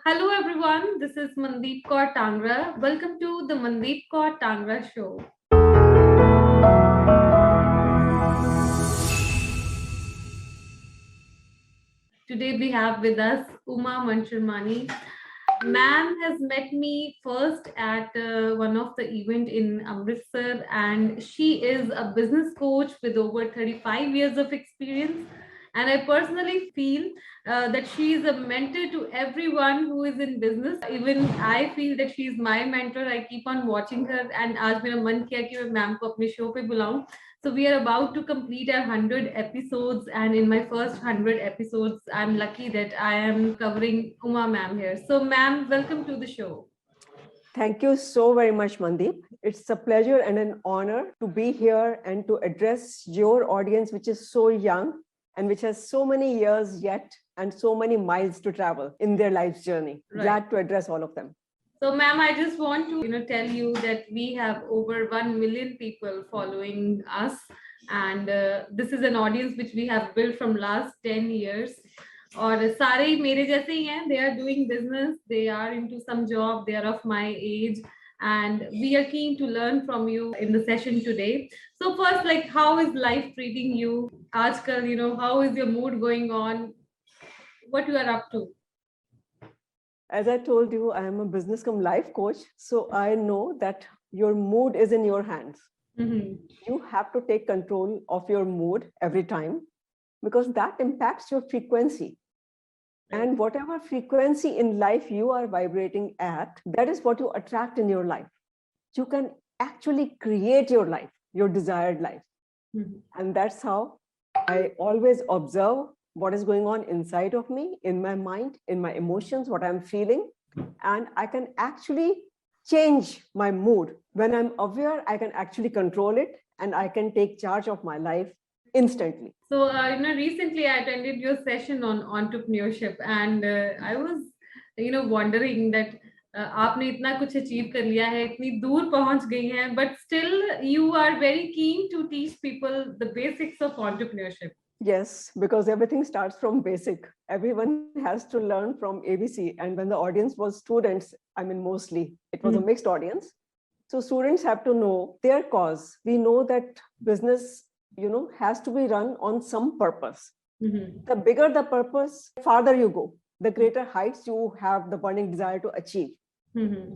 Hello everyone, this is Mandeep Kaur Tangra. Welcome to the Mandeep Kaur Tangra Show. Today we have with us Mansharamani. Ma'am has met me first at one of the event in Amritsar, and she is a business coach with over 35 years of experience. And I personally feel that she is a mentor to everyone who is in business. Even I feel that she is my mentor. I keep on watching her, and आज मेरा मन किया कि मैं ma'am को अपने show पे बुलाऊं. So we are about to complete our 100 episodes, and in my first 100 episodes, I'm lucky that I am covering Uma ma'am here. So ma'am, welcome to the show. Thank you so very much, Mandeep. It's a pleasure and an honor to be here and to address your audience, which is so young and which has so many years yet and so many miles to travel in their life's journey. Right. Glad to address all of them. So, ma'am, I just want to tell you that we have over 1 million people following us, and this is an audience which we have built from last 10 years. और सारे ही मेरे जैसे ही हैं. They are doing business, they are into some job, they are of my age, and we are keen to learn from you in the session today. So first, like, how is life treating you? आजकल, how is your mood going on? What you are up to? As I told you, I am a business cum life coach. So I know that your mood is in your hands. Mm-hmm. You have to take control of your mood every time because that impacts your frequency. Right. And whatever frequency in life you are vibrating at, that is what you attract in your life. You can actually create your life, your desired life. Mm-hmm. And that's how I always observe what is going on inside of me, in my mind, in my emotions, what I'm feeling. And I can actually change my mood. When I'm aware, I can actually control it and I can take charge of my life instantly. So, recently I attended your session on entrepreneurship, and I was, wondering that आपने इतना कुछ achieve कर लिया है, इतनी दूर पहुंच गई हैं, but still you are very keen to teach people the basics of entrepreneurship. Yes, because everything starts from basic. Everyone has to learn from ABC. And when the audience was students, mostly, it was a mixed audience. So students have to know their cause. We know that business, has to be run on some purpose. Mm-hmm. The bigger the purpose, farther you go, the greater heights you have the burning desire to achieve. Mm-hmm.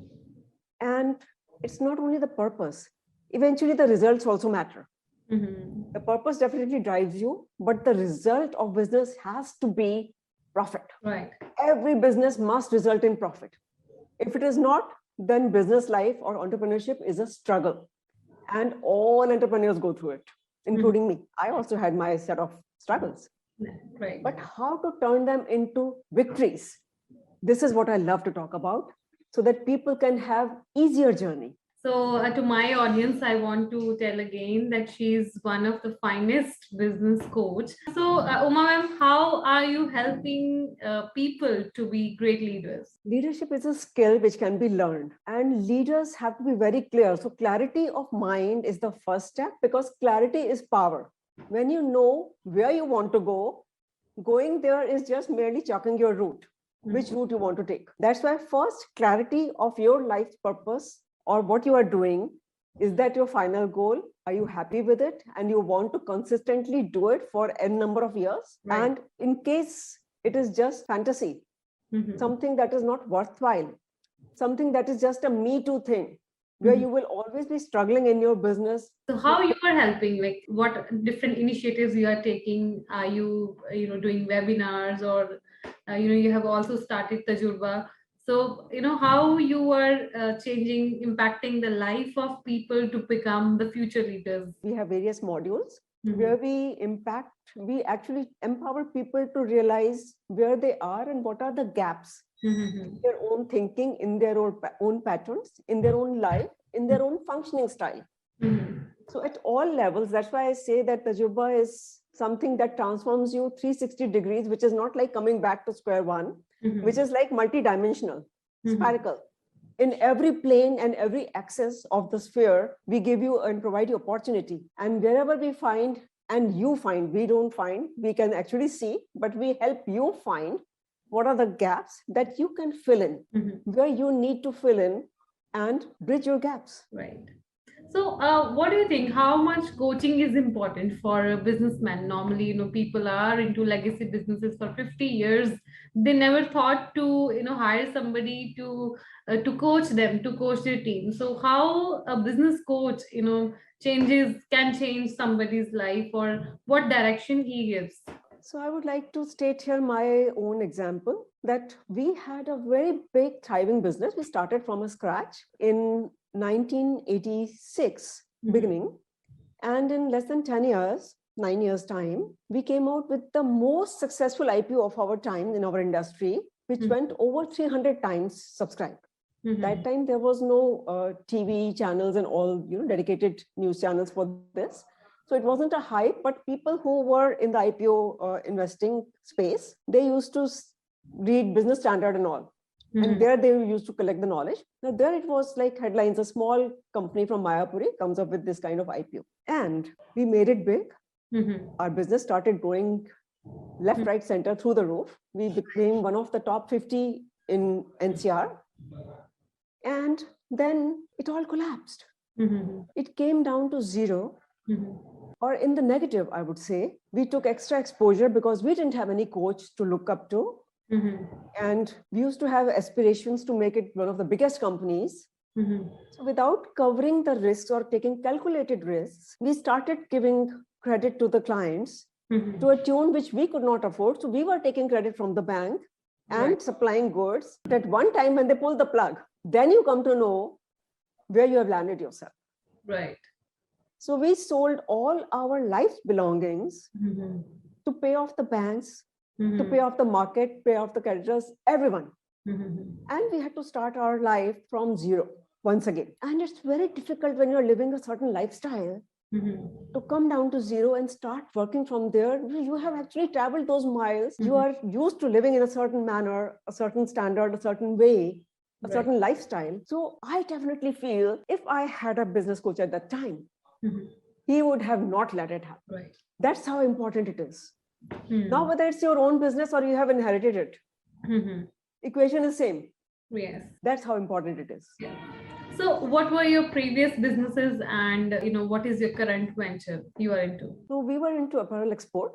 And it's not only the purpose. Eventually, the results also matter. Mm-hmm. The purpose definitely drives you, but the result of business has to be profit. Right. Every business must result in profit. If it is not, then business life or entrepreneurship is a struggle. And all entrepreneurs go through it, including me. I also had my set of struggles. Right. But how to turn them into victories? This is what I love to talk about, so that people can have easier journey. So to my audience, I want to tell again that she's one of the finest business coach. So Uma ma'am, how are you helping people to be great leaders? Leadership is a skill which can be learned, and leaders have to be very clear. So clarity of mind is the first step, because clarity is power. When you know where you want to go, going there is just merely chalking your route, which route you want to take. That's why first, clarity of your life's purpose or what you are doing. Is that your final goal? Are you happy with it? And you want to consistently do it for n number of years? Right. And in case it is just fantasy, something that is not worthwhile, something that is just a Me Too thing, where you will always be struggling in your business. So how you are helping, like what different initiatives you are taking? Are you, doing webinars, or, you have also started Tajurba? So, how you are changing, impacting the life of people to become the future leaders? We have various modules where we actually empower people to realize where they are and what are the gaps in their own thinking, in their own patterns, in their own life, in their own functioning style. So at all levels, that's why I say that Tajurba is something that transforms you 360 degrees, which is not like coming back to square one, which is like multidimensional, spherical. In every plane and every axis of the sphere, we give you and provide you opportunity. And wherever we find, and you find, we don't find, we can actually see, but we help you find what are the gaps that you can fill in, where you need to fill in and bridge your gaps. Right. So, what do you think? How much coaching is important for a businessman? Normally, people are into legacy businesses for 50 years. They never thought to, hire somebody to coach them, to coach their team. So, how a business coach, can change somebody's life, or what direction he gives? So I would like to state here my own example that we had a very big thriving business. We started from a scratch in 1986 beginning, and in less than 10 years, 9 years time, we came out with the most successful IPO of our time in our industry, which went over 300 times subscribed. That time there was no TV channels and all, dedicated news channels for this. So it wasn't a hype, but people who were in the IPO investing space, they used to read Business Standard and all. And there they used to collect the knowledge. Now there it was like headlines, a small company from Mayapuri comes up with this kind of IPO. And we made it big. Our business started growing left, right, center through the roof. We became one of the top 50 in NCR. And then it all collapsed. It came down to zero. Or in the negative, I would say, we took extra exposure because we didn't have any coach to look up to. And we used to have aspirations to make it one of the biggest companies. So without covering the risks or taking calculated risks, we started giving credit to the clients to a tune which we could not afford. So we were taking credit from the bank and supplying goods. At one time when they pulled the plug, then you come to know where you have landed yourself. Right. So we sold all our life belongings to pay off the banks, to pay off the market, pay off the creditors, everyone. And we had to start our life from zero once again. And it's very difficult when you're living a certain lifestyle to come down to zero and start working from there. You have actually traveled those miles. You are used to living in a certain manner, a certain standard, a certain way, a certain lifestyle. So I definitely feel if I had a business coach at that time, he would have not let it happen. Right. That's how important it is. Now, whether it's your own business or you have inherited it, equation is same. Yes. That's how important it is. Yeah. So what were your previous businesses, and what is your current venture you are into? So we were into apparel export,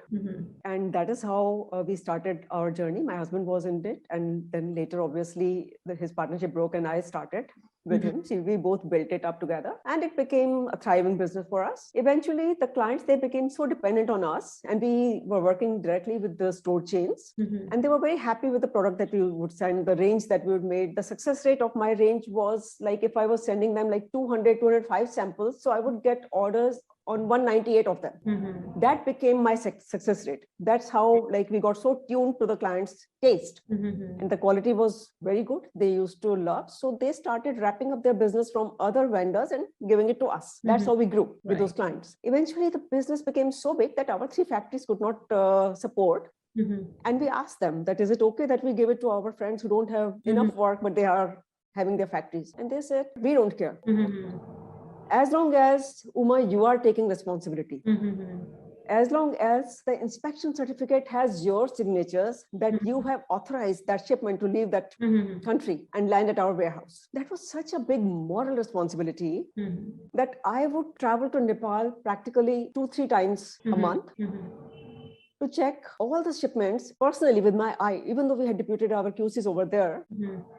and that is how we started our journey. My husband was in it, and then later obviously his partnership broke and I started with him. So we both built it up together and it became a thriving business for us. Eventually the clients, they became so dependent on us, and we were working directly with the store chains, and they were very happy with the product that we would send, the range that we would make. The success rate of my range was like, if I was sending them like 205 samples, so I would get orders on 198 of them. That became my success rate. That's how we got so tuned to the client's taste, and the quality was very good. They used to love, so they started wrapping up their business from other vendors and giving it to us. That's how we grew with those clients. Eventually the business became so big that our 3 factories could not support. And we asked them that, is it okay that we give it to our friends who don't have enough work, but they are having their factories? And they said, we don't care. As long as, Uma, you are taking responsibility. As long as the inspection certificate has your signatures that you have authorized that shipment to leave that country and land at our warehouse. That was such a big moral responsibility that I would travel to Nepal practically 2-3 times a month to check all the shipments personally with my eye, even though we had deputed our QCs over there.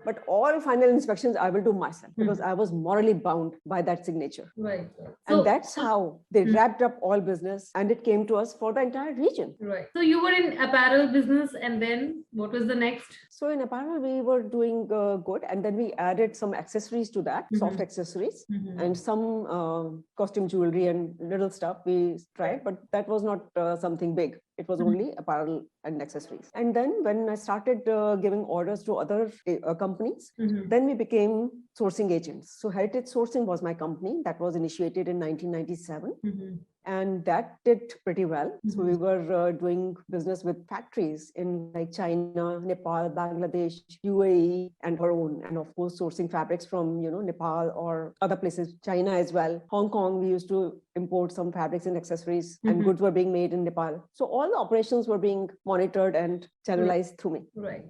But all final inspections I will do myself because I was morally bound by that signature. Right. And that's how they wrapped up all business, and it came to us for the entire region. Right. So you were in apparel business, and then what was the next? So in apparel, we were doing good. And then we added some accessories to that, soft accessories, and some costume jewelry and little stuff we tried, but that was not something big. It was only apparel and accessories. And then when I started giving orders to other companies, then we became sourcing agents. So Heritage Sourcing was my company that was initiated in 1997. And that did pretty well. So we were doing business with factories in like China, Nepal, Bangladesh, UAE, and our own. And of course, sourcing fabrics from, Nepal or other places, China as well. Hong Kong, we used to import some fabrics and accessories, and goods were being made in Nepal. So all the operations were being monitored and channelized through me. Right.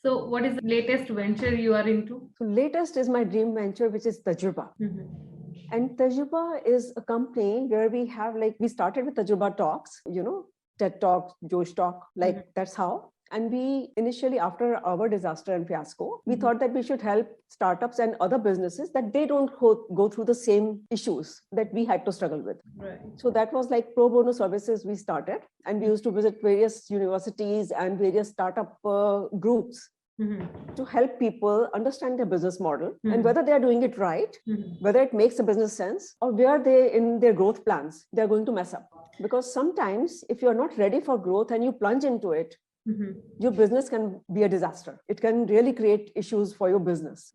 So what is the latest venture you are into? So latest is my dream venture, which is Tajruba. And Tajruba is a company where we have we started with Tajruba Talks, TED Talks, Josh Talk, that's how. And we initially, after our disaster and fiasco, we thought that we should help startups and other businesses that they don't go through the same issues that we had to struggle with. Right. So that was like pro bono services we started. And we used to visit various universities and various startup groups to help people understand their business model and whether they are doing it right, whether it makes a business sense, or where they in their growth plans, they're going to mess up. Because sometimes if you're not ready for growth and you plunge into it, your business can be a disaster. It can really create issues for your business.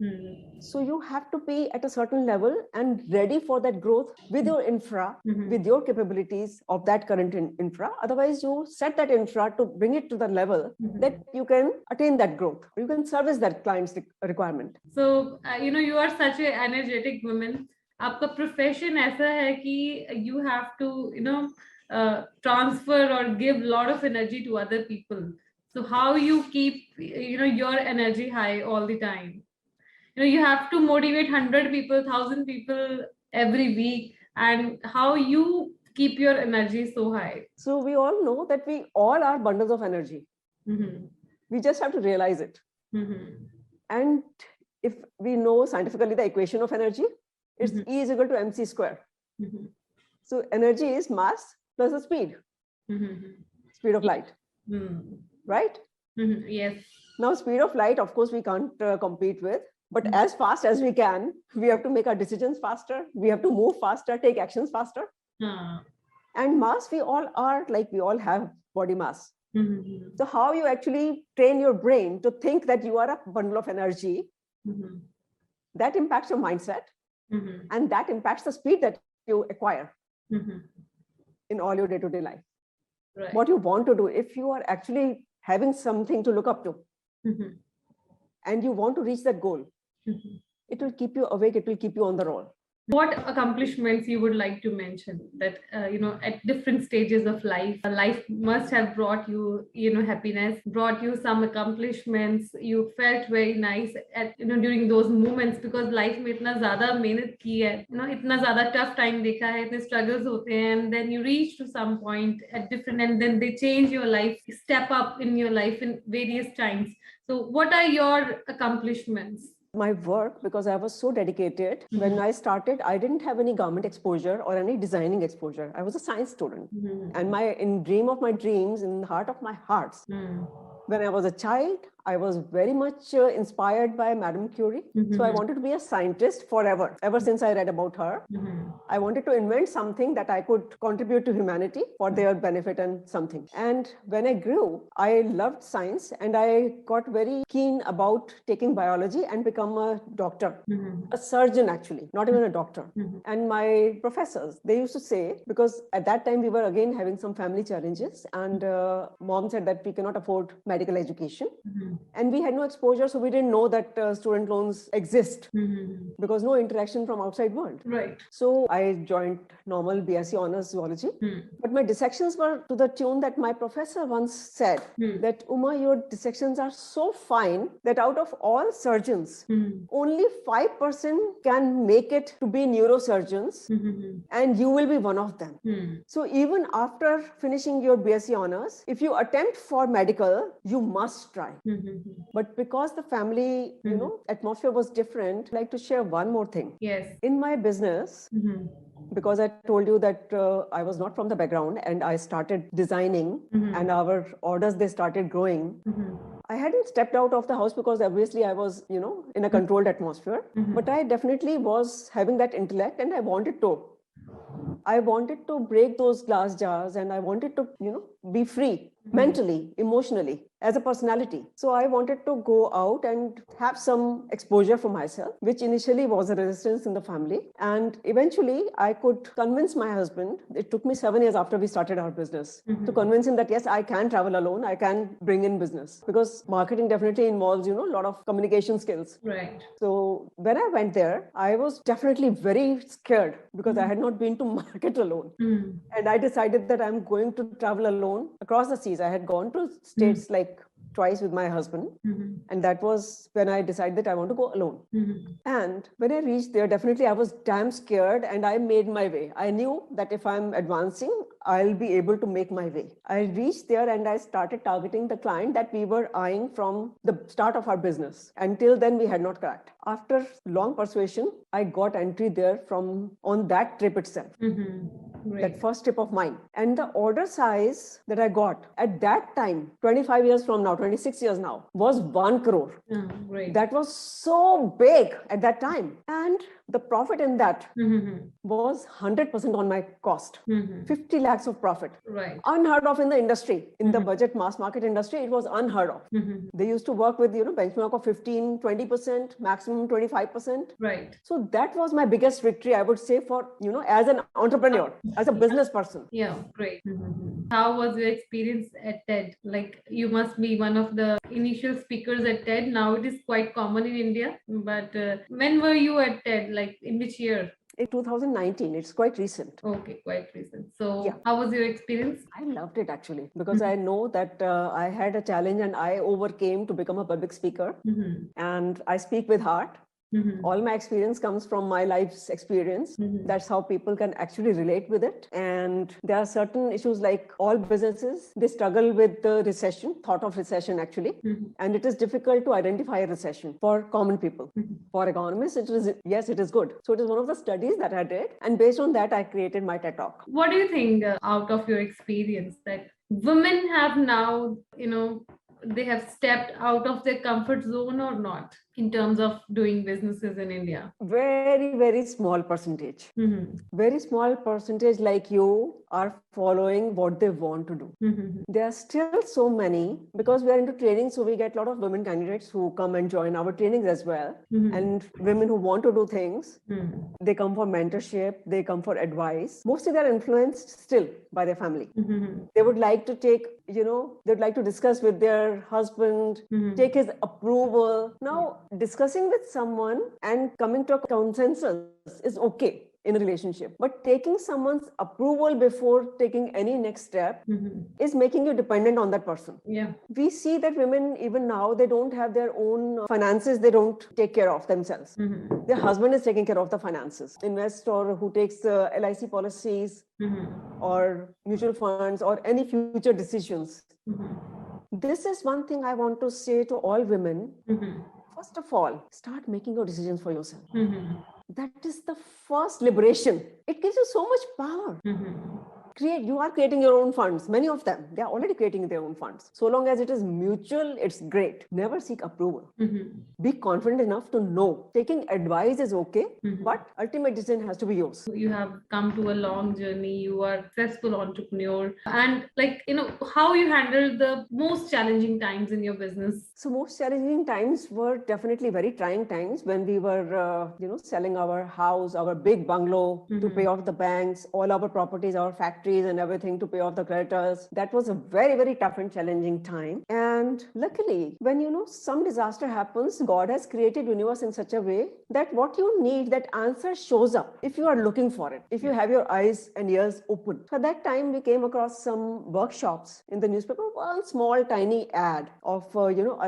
So you have to be at a certain level and ready for that growth with your infra, with your capabilities of that current infra. Otherwise, you set that infra to bring it to the level that you can attain that growth. You can service that client's requirement. So, you are such an energetic woman. आपका profession ऐसा है कि you have to, transfer or give a lot of energy to other people. So how you keep, your energy high all the time? You have to motivate 100 people, 1,000 people every week. And how you keep your energy so high? So we all know that we all are bundles of energy. We just have to realize it. And if we know scientifically the equation of energy, it's E is equal to mc square. So energy is mass plus the speed, speed of light, right? Yes. Now, speed of light, of course, we can't compete with, but as fast as we can, we have to make our decisions faster. We have to move faster, take actions faster. And mass, we all are we all have body mass. So how you actually train your brain to think that you are a bundle of energy, that impacts your mindset, and that impacts the speed that you acquire in all your day-to-day life. Right. What you want to do, if you are actually having something to look up to, and you want to reach that goal, it will keep you awake, it will keep you on the roll. What accomplishments you would like to mention that, at different stages of life, life must have brought you, happiness, brought you some accomplishments, you felt very nice at, during those moments, because life में इतना ज़्यादा मेहनत की है, इतना ज़्यादा tough time देखा है, इतने struggles होते हैं, and then you reach to some point at different, and then they change your life, step up in your life in various times. So what are your accomplishments? My work, because I was so dedicated. When I started, I didn't have any government exposure or any designing exposure. I was a science student. And dream of my dreams, in the heart of my hearts, when I was a child, I was very much inspired by Madame Curie. So I wanted to be a scientist forever. Ever since I read about her, I wanted to invent something that I could contribute to humanity for their benefit and something. And when I grew, I loved science, and I got very keen about taking biology and become a doctor, a surgeon actually, not even a doctor. And my professors, they used to say, because at that time we were again having some family challenges, and mom said that we cannot afford medical education. And we had no exposure, so we didn't know that student loans exist, because no interaction from outside world. Right. So I joined normal BSc honors zoology, but my dissections were to the tune that my professor once said that, Uma, your dissections are so fine that out of all surgeons, only 5% can make it to be neurosurgeons, and you will be one of them. So even after finishing your BSc honors, if you attempt for medical, you must try. But because the family, atmosphere was different, I'd like to share one more thing. Yes. In my business, because I told you that I was not from the background, and I started designing, and our orders, they started growing. I hadn't stepped out of the house because obviously I was, in a controlled atmosphere, but I definitely was having that intellect, and I wanted to break those glass jars, and I wanted to, be free mentally, emotionally, as a personality. So I wanted to go out and have some exposure for myself, which initially was a resistance in the family. And eventually I could convince my husband. It took me 7 years after we started our business to convince him that, yes, I can travel alone. I can bring in business, because marketing definitely involves, a lot of communication skills. Right. So when I went there, I was definitely very scared because I had not been to market alone. And I decided that I'm going to travel alone across the seas. I had gone to states like twice with my husband. And that was when I decided that I want to go alone. And when I reached there, definitely I was damn scared, and I made my way. I knew that if I'm advancing, I'll be able to make my way. I reached there and I started targeting the client that we were eyeing from the start of our business. Until then, we had not cracked. After long persuasion, I got entry there from on that trip itself. Right. That first trip of mine. And the order size that I got at that time, 25 years from now, 26 years now, was 1 crore. Right. That was so big at that time. And the profit in that was 100% on my cost. 50 lakhs of profit. Right. Unheard of in the industry. In the budget mass market industry, it was unheard of. They used to work with, benchmark of 15, 20%, maximum 25%. Right. So that was my biggest victory, I would say, for, as an entrepreneur, as a business person. Yeah, great. How was your experience at TED? Like, you must be one of the initial speakers at TED. Now it is quite common in India. But when were you at TED? Like, in which year? In 2019, it's quite recent. Okay, quite recent. So Yeah. how was your experience? I loved it actually, because I know that I had a challenge and I overcame to become a public speaker. And I speak with heart. All my experience comes from my life's experience. That's how people can actually relate with it. And there are certain issues, like all businesses, they struggle with the recession, thought of recession actually. And it is difficult to identify a recession for common people. For economists, it is good. So it is one of the studies that I did. And based on that, I created my TED Talk. What do you think out of your experience that women have now, they have stepped out of their comfort zone or not in terms of doing businesses in India? Very, very small percentage. Very small percentage like you are following what they want to do. There are still so many, because we are into training, so we get a lot of women candidates who come and join our trainings as well. And women who want to do things, they come for mentorship, they come for advice. Mostly they're influenced still by their family. They would like to take, they'd like to discuss with their husband, take his approval. Now, discussing with someone and coming to a consensus is okay in a relationship, but taking someone's approval before taking any next step is making you dependent on that person. Yeah. We see that women, even now, they don't have their own finances. They don't take care of themselves. Their husband is taking care of the finances. Invest, or who takes LIC policies or mutual funds or any future decisions. This is one thing I want to say to all women. First of all, start making your decisions for yourself. That is the first liberation. It gives you so much power. You are creating your own funds. Many of them, they are already creating their own funds. So long as it is mutual, it's great. Never seek approval. Be confident enough to know. Taking advice is okay, but ultimate decision has to be yours. You have come to a long journey. You are a successful entrepreneur. And how you handled the most challenging times in your business? So most challenging times were definitely very trying times when we were, selling our house, our big bungalow to pay off the banks, all our properties, our factories and everything to pay off the creditors. That was a very, very tough and challenging time. And luckily, when, some disaster happens, God has created universe in such a way that what you need, that answer shows up if you are looking for it, if you have your eyes and ears open. So at that time, we came across some workshops in the newspaper, one small tiny ad of,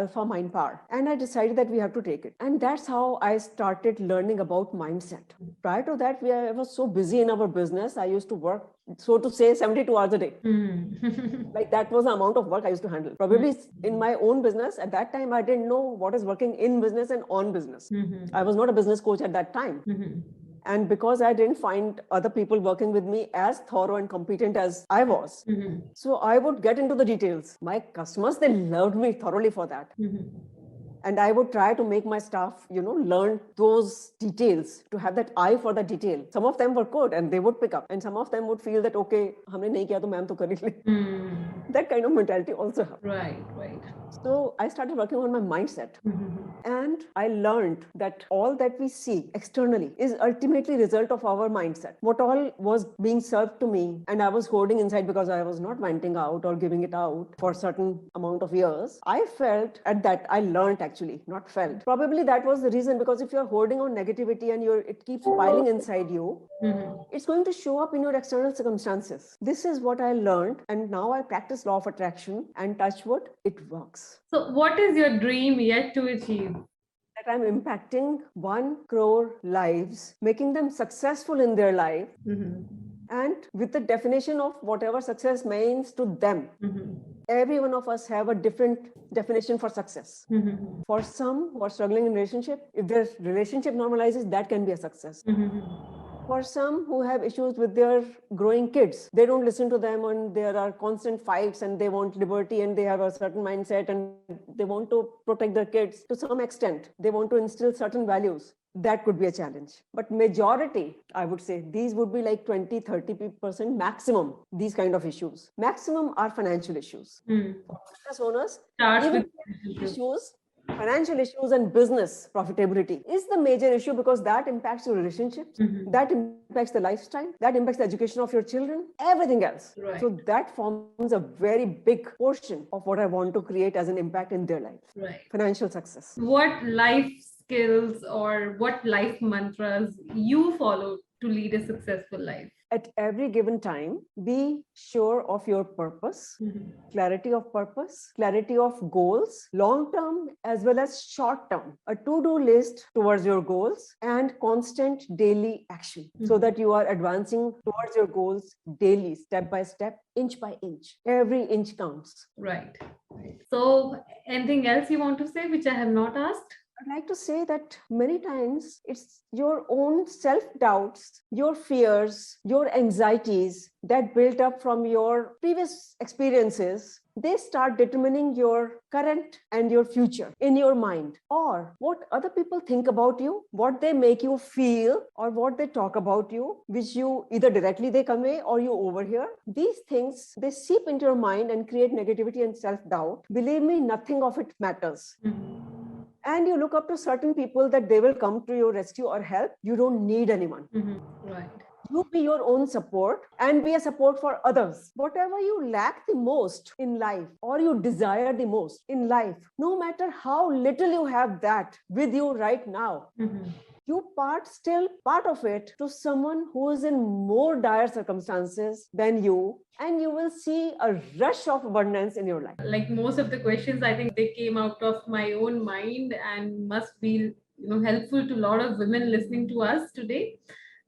Alpha Mind Power. And I decided that we have to take it. And that's how I started learning about mindset. Prior to that, I was so busy in our business. I used to work, so to say, 72 hours a day. Like that was the amount of work I used to handle. Probably in my own business, at that time, I didn't know what is working in business and on business. I was not a business coach at that time. And because I didn't find other people working with me as thorough and competent as I was, so I would get into the details. My customers, they loved me thoroughly for that. And I would try to make my staff, learn those details, to have that eye for the detail. Some of them were good and they would pick up. And some of them would feel that, okay, humne nahi kiya to ma'am to kar hi le. That kind of mentality also happened. Right. So I started working on my mindset. And I learned that all that we see externally is ultimately result of our mindset. What all was being served to me and I was holding inside because I was not venting out or giving it out for a certain amount of years. I felt at that, I learned actually, not felt. Probably that was the reason, because if you're holding on negativity and it keeps piling inside you, it's going to show up in your external circumstances. This is what I learned, and now I practice law of attraction, and touch wood, it works. So what is your dream yet to achieve? That I'm impacting 1 crore lives, making them successful in their life, and with the definition of whatever success means to them. Every one of us have a different definition for success. For some who are struggling in relationship, if their relationship normalizes, that can be a success. For some who have issues with their growing kids, they don't listen to them and there are constant fights and they want liberty and they have a certain mindset and they want to protect their kids to some extent. They want to instill certain values. That could be a challenge. But majority, I would say, these would be like 20-30% maximum, these kind of issues. Maximum are financial issues. For business owners, even issues, financial issues and business profitability is the major issue, because that impacts your relationships, that impacts the lifestyle, that impacts the education of your children, everything else. Right. So that forms a very big portion of what I want to create as an impact in their life. Right. Financial success. What life skills or what life mantras you follow to lead a successful life? At every given time, be sure of your purpose, clarity of purpose, clarity of goals, long-term as well as short-term, a to-do list towards your goals, and constant daily action, so that you are advancing towards your goals daily, step by step, inch by inch. Every inch counts. Right. So anything else you want to say which I have not asked? I'd like to say that many times it's your own self-doubts, your fears, your anxieties that built up from your previous experiences. They start determining your current and your future in your mind, or what other people think about you, what they make you feel, or what they talk about you, which you either directly they convey or you overhear. These things, they seep into your mind and create negativity and self-doubt. Believe me, nothing of it matters. And you look up to certain people that they will come to your rescue or help. You don't need anyone. Right. You be your own support and be a support for others. Whatever you lack the most in life or you desire the most in life, no matter how little you have that with you right now, you still part of it to someone who is in more dire circumstances than you, and you will see a rush of abundance in your life. Like most of the questions, I think they came out of my own mind and must be helpful to a lot of women listening to us today.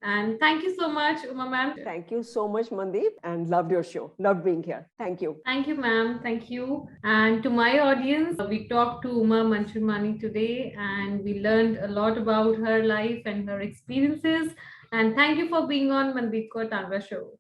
And thank you so much, Uma ma'am. Thank you so much, Mandeep, and loved your show. Loved being here. Thank you. Thank you, ma'am. Thank you. And to my audience, we talked to Uma Mansharamani today and we learned a lot about her life and her experiences. And thank you for being on Mandeep Kaur Tangra Show.